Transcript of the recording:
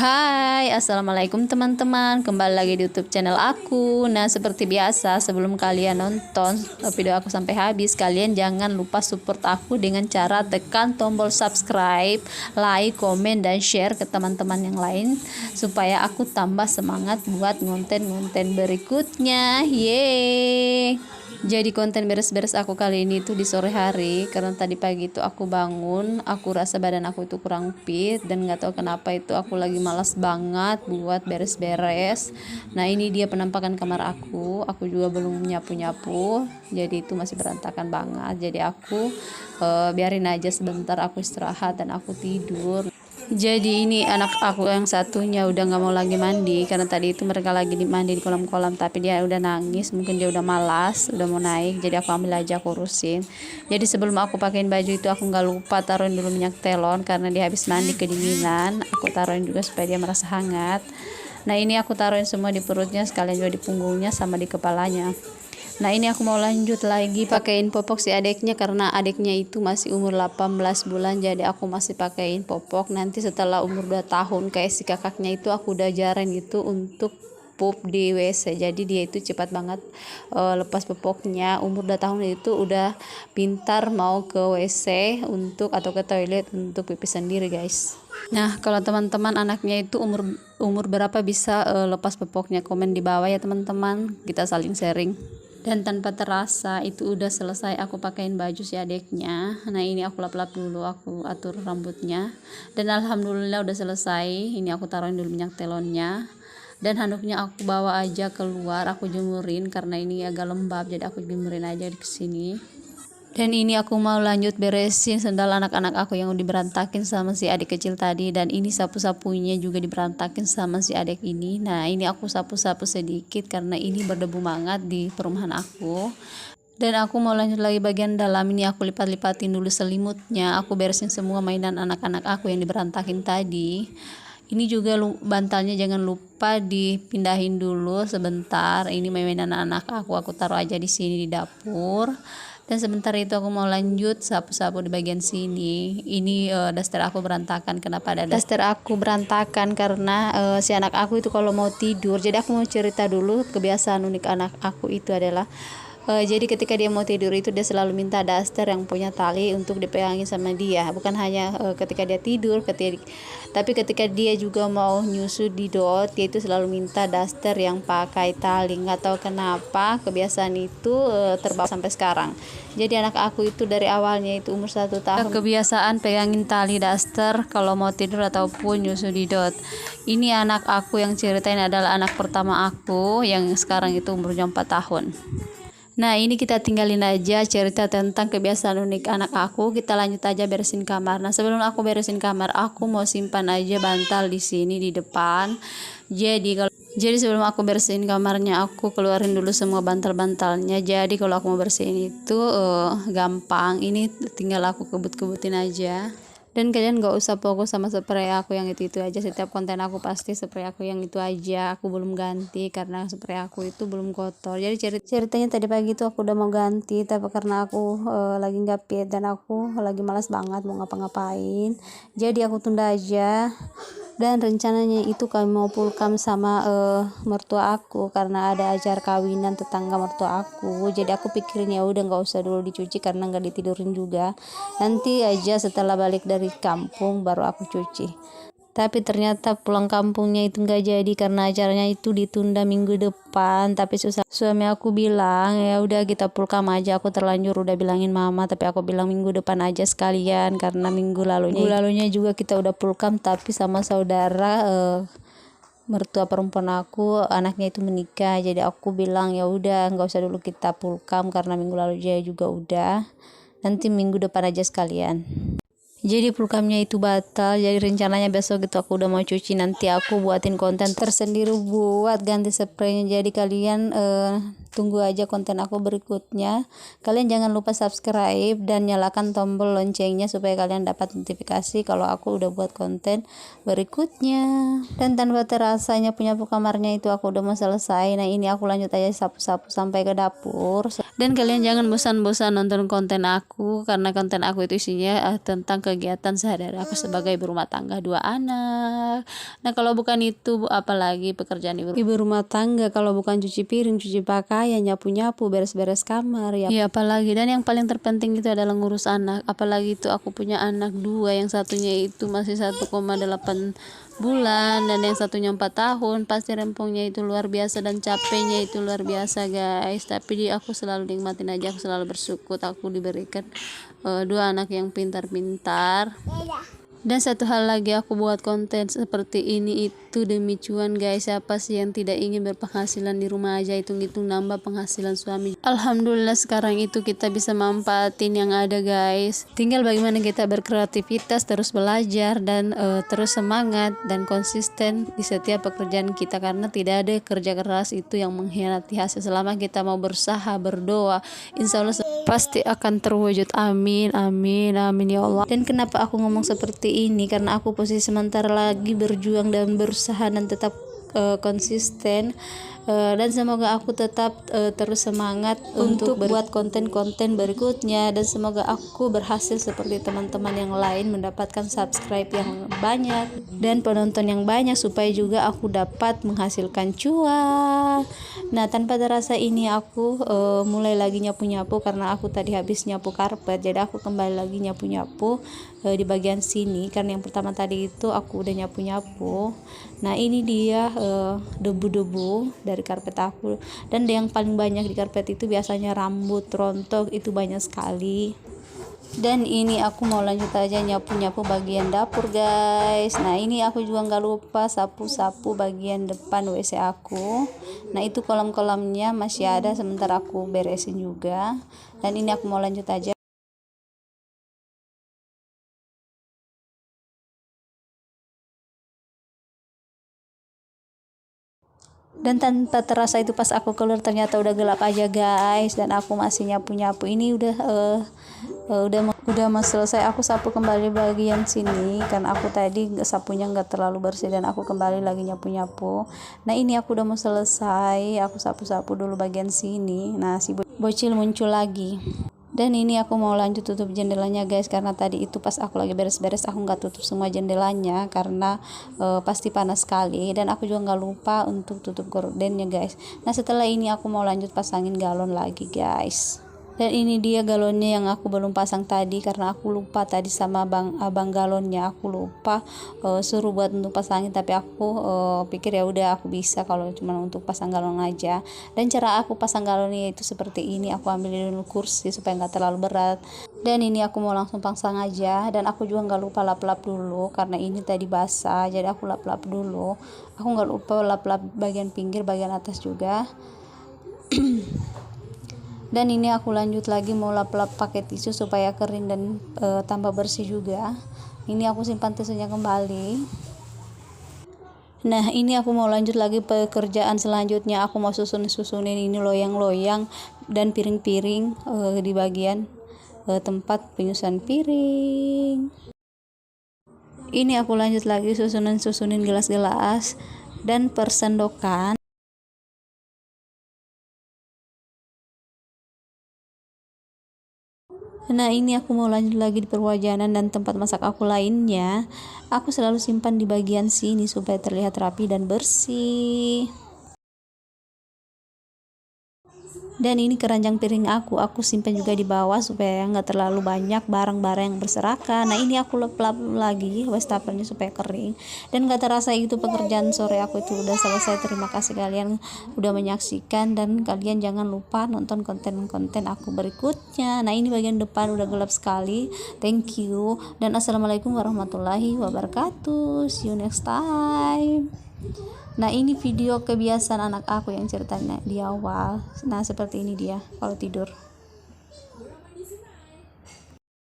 Hai, assalamualaikum teman-teman. Kembali lagi di YouTube channel aku. Nah, seperti biasa, sebelum kalian nonton video aku sampai habis, kalian jangan lupa support aku dengan cara tekan tombol subscribe, like, komen, dan share ke teman-teman yang lain supaya aku tambah semangat buat konten-konten berikutnya. Yeay! Jadi konten beres-beres aku kali ini tuh di sore hari, karena tadi pagi itu aku bangun, aku rasa badan aku itu kurang fit dan nggak tahu kenapa itu aku lagi malas banget buat beres-beres. Nah, ini dia penampakan kamar aku juga belum nyapu-nyapu, jadi itu masih berantakan banget. Jadi aku biarin aja sebentar, aku istirahat dan aku tidur. Jadi ini anak aku yang satunya udah nggak mau lagi mandi karena tadi itu mereka lagi mandi di kolam-kolam, tapi dia udah nangis, mungkin dia udah malas, udah mau naik. Jadi aku ambil aja, aku urusin. Jadi sebelum aku pakein baju itu aku nggak lupa taruhin dulu minyak telon karena dia habis mandi kedinginan. Aku taruhin juga supaya dia merasa hangat. Nah, ini aku taruhin semua di perutnya, sekalian juga di punggungnya sama di kepalanya. Nah, ini aku mau lanjut lagi pakein popok si adeknya karena adeknya itu masih umur 18 bulan, jadi aku masih pakein popok. Nanti setelah umur 2 tahun kayak si kakaknya itu aku udah ajarin gitu untuk pup di WC. Jadi dia itu cepat banget lepas popoknya. Umur 2 tahun itu udah pintar mau ke WC untuk atau ke toilet untuk pipis sendiri, guys. Nah, kalau teman-teman anaknya itu umur berapa bisa lepas popoknya, komen di bawah ya teman-teman. Kita saling sharing. Dan tanpa terasa itu udah selesai aku pakein baju si adeknya. Nah, ini aku lap-lap dulu, aku atur rambutnya. Dan alhamdulillah udah selesai. Ini aku taruhin dulu minyak telonnya. Dan handuknya aku bawa aja keluar, aku jemurin karena ini agak lembab, jadi aku jemurin aja di sini. Dan ini aku mau lanjut beresin sendal anak-anak aku yang udah berantakin sama si adik kecil tadi. Dan ini sapu-sapunya juga diberantakin sama si adik ini. Nah, ini aku sapu-sapu sedikit karena ini berdebu banget di perumahan aku. Dan aku mau lanjut lagi bagian dalam, ini aku lipat-lipatin dulu selimutnya. Aku beresin semua mainan anak-anak aku yang diberantakin tadi. Ini juga bantalnya jangan lupa dipindahin dulu sebentar. Ini mainan anak aku taruh aja di sini di dapur. Dan sebentar itu aku mau lanjut sapu-sapu di bagian sini. Ini daster aku berantakan. Kenapa ada daster aku berantakan? Karena si anak aku itu kalau mau tidur. Jadi aku mau cerita dulu kebiasaan unik anak aku itu adalah jadi ketika dia mau tidur itu dia selalu minta daster yang punya tali untuk dipegangin sama dia. Bukan hanya ketika dia tidur, tapi ketika dia juga mau nyusu di dot, dia itu selalu minta daster yang pakai tali. Nggak tahu kenapa kebiasaan itu terbawa sampai sekarang. Jadi anak aku itu dari awalnya itu umur 1 tahun kebiasaan pegangin tali daster kalau mau tidur ataupun nyusu di dot. Ini anak aku yang ceritain adalah anak pertama aku yang sekarang itu umurnya 4 tahun. Nah, ini kita tinggalin aja cerita tentang kebiasaan unik anak aku. Kita lanjut aja beresin kamar. Nah, sebelum aku beresin kamar, aku mau simpan aja bantal di sini di depan. Jadi sebelum aku bersihin kamarnya, aku keluarin dulu semua bantal-bantalnya. Jadi kalau aku mau bersihin itu gampang. Ini tinggal aku kebut-kebutin aja. Dan kalian gak usah fokus sama spray aku yang itu aja. Setiap konten aku pasti spray aku yang itu aja. Aku belum ganti karena spray aku itu belum kotor. Jadi ceritanya tadi pagi itu aku udah mau ganti, tapi karena aku lagi gak fit dan aku lagi malas banget mau ngapa-ngapain, jadi aku tunda aja. Dan rencananya itu kami mau pulkam sama mertua aku karena ada ajar kawinan tetangga mertua aku. Jadi aku pikirin ya udah nggak usah dulu dicuci karena nggak ditidurin juga. Nanti aja setelah balik dari kampung baru aku cuci. Tapi ternyata pulang kampungnya itu nggak jadi karena acaranya itu ditunda minggu depan. Tapi suami aku bilang ya udah kita pulkam aja. Aku terlanjur udah bilangin mama, tapi aku bilang minggu depan aja sekalian karena minggu lalunya juga kita udah pulkam tapi sama saudara mertua perempuan aku, anaknya itu menikah. Jadi aku bilang ya udah nggak usah dulu kita pulkam karena minggu lalu dia juga udah. Nanti minggu depan aja sekalian. Jadi pulkamnya itu batal. Jadi rencananya besok gitu aku udah mau cuci. Nanti aku buatin konten tersendiri buat ganti spraynya. Jadi kalian tunggu aja konten aku berikutnya. Kalian jangan lupa subscribe dan nyalakan tombol loncengnya supaya kalian dapat notifikasi kalau aku udah buat konten berikutnya. Dan tanpa terasanya penyapu kamarnya itu aku udah mau selesai. Nah ini aku lanjut aja sapu-sapu sampai ke dapur. Dan kalian jangan bosan-bosan nonton konten aku, karena konten aku itu isinya tentang kegiatan sehari-hari aku sebagai ibu rumah tangga 2 anak. Nah kalau bukan itu apalagi pekerjaan ibu rumah tangga, kalau bukan cuci piring, cuci pakaian, nyapu-nyapu, beres-beres kamar ya apalagi. Dan yang paling terpenting itu adalah ngurus anak, apalagi itu aku punya anak 2, yang satunya itu masih 1,8 bulan dan yang satunya 4 tahun. Pasti rempongnya itu luar biasa dan capeknya itu luar biasa guys, tapi aku selalu nikmatin aja, aku selalu bersyukur aku diberikan 2 anak yang pintar-pintar. Dan satu hal lagi, aku buat konten seperti ini itu demi cuan guys. Siapa sih yang tidak ingin berpenghasilan di rumah aja, hitung-hitung nambah penghasilan suami. Alhamdulillah sekarang itu kita bisa manfaatin yang ada guys. Tinggal bagaimana kita berkreativitas, terus belajar dan terus semangat dan konsisten di setiap pekerjaan kita, karena tidak ada kerja keras itu yang mengkhianati hasil. Selama kita mau berusaha, berdoa, insya Allah pasti akan terwujud. Amin amin amin ya Allah. Dan kenapa aku ngomong seperti ini, karena aku posisi sementara lagi berjuang dan berusaha dan tetap konsisten, dan semoga aku tetap terus semangat untuk buat konten-konten berikutnya, dan semoga aku berhasil seperti teman-teman yang lain mendapatkan subscribe yang banyak dan penonton yang banyak, supaya juga aku dapat menghasilkan cuan. Nah tanpa terasa ini aku mulai lagi nyapu-nyapu, karena aku tadi habis nyapu karpet, jadi aku kembali lagi nyapu-nyapu di bagian sini, karena yang pertama tadi itu aku udah nyapu-nyapu. Nah ini dia debu-debu dari karpet aku, dan yang paling banyak di karpet itu biasanya rambut rontok, itu banyak sekali. Dan ini aku mau lanjut aja nyapu-nyapu bagian dapur guys. Nah ini aku juga nggak lupa sapu-sapu bagian depan WC aku. Nah itu kolam-kolamnya masih ada, sementara aku beresin juga. Dan ini aku mau lanjut aja. Dan tanpa terasa itu pas aku keluar ternyata udah gelap aja guys, dan aku masih nyapu-nyapu. Ini udah mau selesai. Aku sapu kembali bagian sini, kan aku tadi sapunya nggak terlalu bersih, dan aku kembali lagi nyapu-nyapu. Nah ini aku udah mau selesai, aku sapu-sapu dulu bagian sini. Nah si bocil muncul lagi. Dan ini aku mau lanjut tutup jendelanya guys, karena tadi itu pas aku lagi beres-beres aku nggak tutup semua jendelanya, karena pasti panas sekali. Dan aku juga nggak lupa untuk tutup gordennya guys. Nah setelah ini aku mau lanjut pasangin galon lagi guys. Dan ini dia galonnya yang aku belum pasang tadi, karena aku lupa tadi sama abang galonnya, aku lupa suruh buat untuk pasangin, tapi aku pikir ya udah aku bisa kalau cuma untuk pasang galon aja. Dan cara aku pasang galonnya itu seperti ini, aku ambil dulu kursi supaya nggak terlalu berat. Dan ini aku mau langsung pasang aja, dan aku juga nggak lupa lap-lap dulu karena ini tadi basah, jadi aku lap-lap dulu. Aku nggak lupa lap-lap bagian pinggir, bagian atas juga. Dan ini aku lanjut lagi mau lap-lap pakai tisu supaya kering dan tambah bersih juga. Ini aku simpan tisunya kembali. Nah ini aku mau lanjut lagi pekerjaan selanjutnya. Aku mau susunin ini loyang-loyang dan piring-piring di bagian tempat penyusunan piring. Ini aku lanjut lagi susunin gelas-gelas dan persendokan. Nah ini aku mau lanjut lagi di perwajanan dan tempat masak aku lainnya. Aku selalu simpan di bagian sini supaya terlihat rapi dan bersih. Dan ini keranjang piring aku simpan juga di bawah supaya nggak terlalu banyak barang-barang yang berserakan. Nah ini aku lap-lap lagi wastafelnya supaya kering. Dan nggak terasa itu pekerjaan sore aku itu udah selesai. Terima kasih kalian udah menyaksikan, dan kalian jangan lupa nonton konten-konten aku berikutnya. Nah ini bagian depan udah gelap sekali. Thank you, dan assalamualaikum warahmatullahi wabarakatuh. See you next time. Nah ini video kebiasaan anak aku yang ceritanya di awal. Nah seperti ini dia kalau tidur.